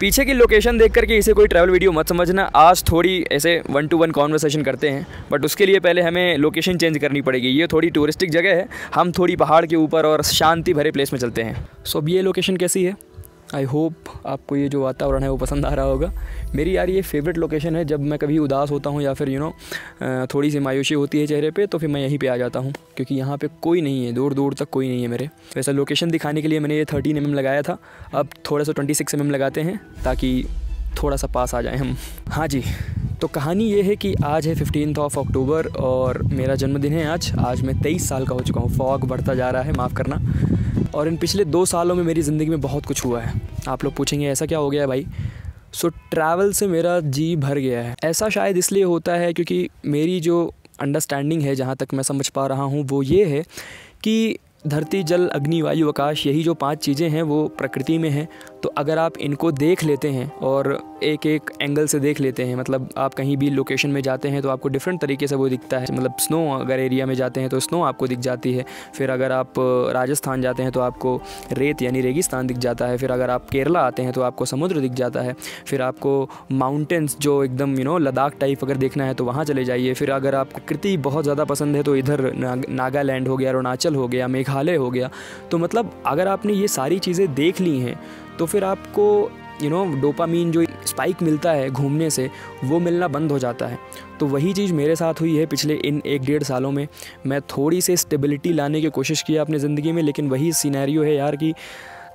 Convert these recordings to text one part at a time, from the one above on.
पीछे की लोकेशन देख करके इसे कोई ट्रैवल वीडियो मत समझना। आज थोड़ी ऐसे 1-to-1 कॉन्वर्सेशन करते हैं, बट उसके लिए पहले हमें लोकेशन चेंज करनी पड़ेगी। ये थोड़ी टूरिस्टिक जगह है, हम थोड़ी पहाड़ के ऊपर और शांति भरे प्लेस में चलते हैं। सो अब ये लोकेशन कैसी है? आई होप आपको ये जो वातावरण है वो पसंद आ रहा होगा। मेरी यार ये फेवरेट लोकेशन है। जब मैं कभी उदास होता हूँ या फिर थोड़ी सी मायूसी होती है चेहरे पे, तो फिर मैं यहीं पे आ जाता हूँ, क्योंकि यहाँ पे कोई नहीं है, दूर दूर तक कोई नहीं है मेरे। वैसे लोकेशन दिखाने के लिए मैंने ये 13 mm लगाया था, अब थोड़ा सा 26 mm लगाते हैं ताकि थोड़ा सा पास आ जाए हम। हाँ जी, तो कहानी ये है कि आज है 15 अक्टूबर और मेरा जन्मदिन है आज मैं 23 साल का हो चुका हूँ। फॉग बढ़ता जा रहा है, माफ़ करना। और इन पिछले 2 सालों में मेरी ज़िंदगी में बहुत कुछ हुआ है। आप लोग पूछेंगे ऐसा क्या हो गया है भाई? सो ट्रैवल से मेरा जी भर गया है। ऐसा शायद इसलिए होता है क्योंकि मेरी जो अंडरस्टैंडिंग है, जहाँ तक मैं समझ पा रहा हूँ, वो ये है कि धरती, जल, अग्नि, वायु, आकाश, यही जो 5 चीज़ें हैं वो प्रकृति में हैं। तो अगर आप इनको देख लेते हैं और एक एक एंगल से देख लेते हैं, मतलब आप कहीं भी लोकेशन में जाते हैं तो आपको डिफरेंट तरीके से वो दिखता है। मतलब स्नो अगर एरिया में जाते हैं तो स्नो आपको दिख जाती है। फिर अगर आप राजस्थान जाते हैं तो आपको रेत यानी रेगिस्तान दिख जाता है। फिर अगर आप केरला आते हैं तो आपको समुद्र दिख जाता है। फिर आपको माउंटेन्स जो एकदम लद्दाख टाइप अगर देखना है तो वहाँ चले जाइए। फिर अगर आप प्रकृति बहुत ज़्यादा पसंद है तो इधर नागालैंड हो गया, अरुणाचल हो गया, मेघालय हो गया। तो मतलब अगर आपने ये सारी चीज़ें देख ली हैं तो फिर आपको डोपामीन जो स्पाइक मिलता है घूमने से, वो मिलना बंद हो जाता है। तो वही चीज़ मेरे साथ हुई है पिछले इन 1-1.5 सालों में। मैं थोड़ी सी स्टेबिलिटी लाने की कोशिश की अपनी ज़िंदगी में, लेकिन वही सिनेरियो है यार कि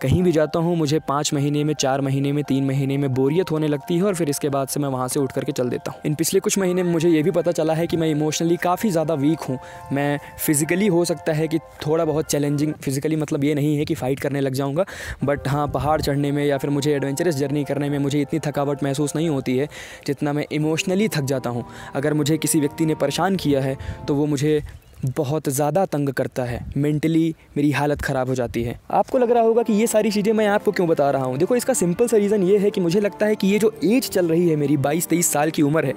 कहीं भी जाता हूँ मुझे 5 महीने में, 4 महीने में, 3 महीने में बोरियत होने लगती है और फिर इसके बाद से मैं वहाँ से उठ करके चल देता हूँ। इन पिछले कुछ महीने में मुझे ये भी पता चला है कि मैं इमोशनली काफ़ी ज़्यादा वीक हूँ। मैं फिज़िकली हो सकता है कि थोड़ा बहुत चैलेंजिंग, फिज़िकली मतलब ये नहीं है कि फ़ाइट करने लग जाऊँगा, बट हाँ, पहाड़ चढ़ने में या फिर मुझे एडवेंचरस जर्नी करने में मुझे इतनी थकावट महसूस नहीं होती है जितना मैं इमोशनली थक जाता हूँ। अगर मुझे किसी व्यक्ति ने परेशान किया है तो वो मुझे बहुत ज़्यादा तंग करता है, मेंटली मेरी हालत ख़राब हो जाती है। आपको लग रहा होगा कि ये सारी चीज़ें मैं आपको क्यों बता रहा हूँ। देखो, इसका सिंपल सा रीज़न ये है कि मुझे लगता है कि ये जो एज चल रही है मेरी, 22-23 साल की उम्र है,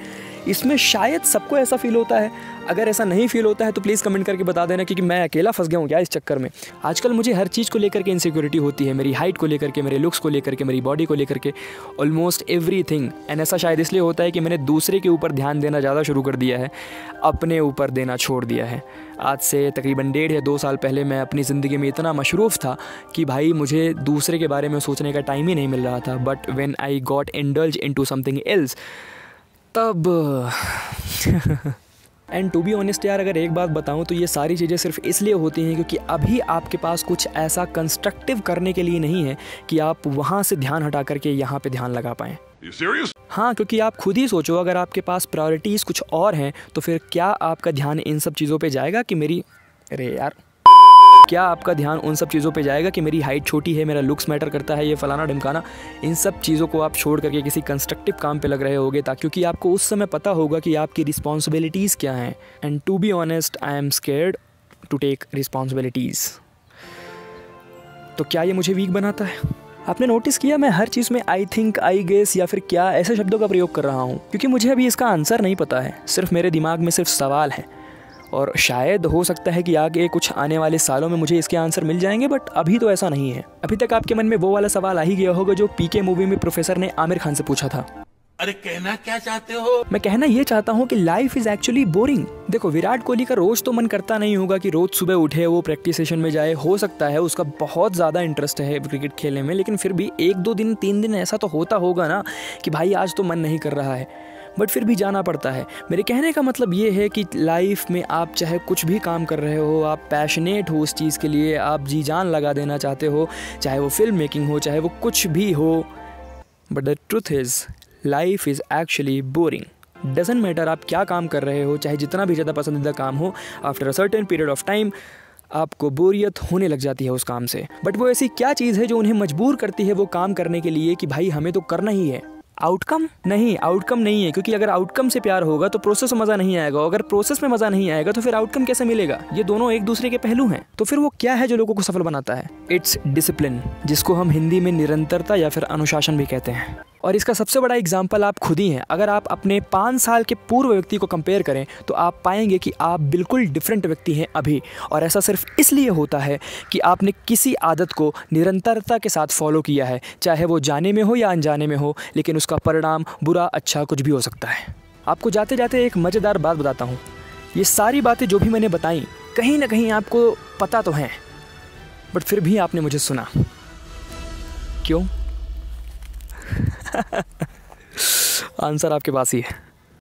इसमें शायद सबको ऐसा फील होता है। अगर ऐसा नहीं फील होता है तो प्लीज़ कमेंट करके बता देना, क्योंकि मैं अकेला फंस गया हूँ क्या इस चक्कर में। आजकल मुझे हर चीज़ को लेकर के इनसिक्योरिटी होती है, मेरी हाइट को लेकर के, मेरे लुक्स को लेकर के, मेरी बॉडी को लेकर के, ऑलमोस्ट एवरीथिंग। एंड ऐसा शायद इसलिए होता है कि मैंने दूसरे के ऊपर ध्यान देना ज़्यादा शुरू कर दिया है, अपने ऊपर देना छोड़ दिया है। आज से तकरीबन 1.5 या 2 साल पहले मैं अपनी ज़िंदगी में इतना मशरूफ़ था कि भाई मुझे दूसरे के बारे में सोचने का टाइम ही नहीं मिल रहा था। But when I got indulge into something else, तब एंड टू बी ऑनेस्ट यार, अगर एक बात बताऊं तो ये सारी चीज़ें सिर्फ इसलिए होती हैं क्योंकि अभी आपके पास कुछ ऐसा कंस्ट्रक्टिव करने के लिए नहीं है कि आप वहाँ से ध्यान हटा करके यहाँ पे ध्यान लगा पाएँ। हाँ, क्योंकि आप खुद ही सोचो, अगर आपके पास प्रायोरिटीज़ कुछ और हैं तो फिर क्या आपका ध्यान इन सब चीज़ों पे जाएगा कि क्या आपका ध्यान उन सब चीज़ों पे जाएगा कि मेरी हाइट छोटी है, मेरा लुक्स मैटर करता है, ये फलाना ढिमकाना। इन सब चीज़ों को आप छोड़ करके किसी कंस्ट्रक्टिव काम पे लग रहे होगे, क्योंकि आपको उस समय पता होगा कि आपकी रिस्पॉन्सिबिलिटीज़ क्या हैं। And to be honest, I am scared to take responsibilities. तो क्या ये मुझे वीक बनाता है? आपने नोटिस किया मैं हर चीज़ में आई थिंक, आई गेस या फिर क्या ऐसे शब्दों का प्रयोग कर रहा हूँ, क्योंकि मुझे अभी इसका आंसर नहीं पता है। सिर्फ मेरे दिमाग में सिर्फ सवाल है और शायद हो सकता है कि आगे कुछ आने वाले सालों में मुझे इसके आंसर मिल जाएंगे, बट अभी तो ऐसा नहीं है। अभी तक आपके मन में वो वाला सवाल आ ही गया होगा जो पीके मूवी में प्रोफेसर ने आमिर खान से पूछा था। अरे कहना क्या चाहते हो? मैं कहना ये चाहता हूँ कि लाइफ इज एक्चुअली बोरिंग। देखो, विराट कोहली का रोज तो मन करता नहीं होगा कि रोज सुबह उठे, वो प्रैक्टिस सेशन में जाए। हो सकता है उसका बहुत ज़्यादा इंटरेस्ट है क्रिकेट खेलने में, लेकिन फिर भी 1-2 दिन 3 दिन ऐसा तो होता होगा ना कि भाई आज तो मन नहीं कर रहा है, बट फिर भी जाना पड़ता है। मेरे कहने का मतलब ये है कि लाइफ में आप चाहे कुछ भी काम कर रहे हो, आप पैशनेट हो उस चीज़ के लिए, आप जी जान लगा देना चाहते हो, चाहे वो फिल्म मेकिंग हो, चाहे वो कुछ भी हो, but the truth is life is actually boring. Doesn't matter आप क्या काम कर रहे हो, चाहे जितना भी ज़्यादा पसंदीदा काम हो, after a certain period of time आपको बोरियत होने लग जाती है उस काम से। बट वो ऐसी क्या चीज़ है जो उन्हें मजबूर करती है वो काम करने के लिए कि भाई हमें तो करना ही है? आउटकम नहीं है, क्योंकि अगर आउटकम से प्यार होगा तो प्रोसेस में मज़ा नहीं आएगा, अगर प्रोसेस में मज़ा नहीं आएगा तो फिर आउटकम कैसे मिलेगा? ये दोनों एक दूसरे के पहलू हैं। तो फिर वो क्या है जो लोगों को सफल बनाता है? इट्स डिसिप्लिन, जिसको हम हिंदी में निरंतरता या फिर अनुशासन भी कहते हैं। और इसका सबसे बड़ा एग्जाम्पल आप खुद ही हैं। अगर आप अपने 5 साल के पूर्व व्यक्ति को कंपेयर करें तो आप पाएंगे कि आप बिल्कुल डिफरेंट व्यक्ति हैं अभी। और ऐसा सिर्फ इसलिए होता है कि आपने किसी आदत को निरंतरता के साथ फॉलो किया है, चाहे वो जाने में हो या अनजाने में हो, लेकिन उसका परिणाम बुरा अच्छा कुछ भी हो सकता है। आपको जाते जाते एक मज़ेदार बात बताता हूँ। ये सारी बातें जो भी मैंने बताई कहीं ना कहीं आपको पता तो हैं, बट फिर भी आपने मुझे सुना क्यों? आंसर आपके पास ही है।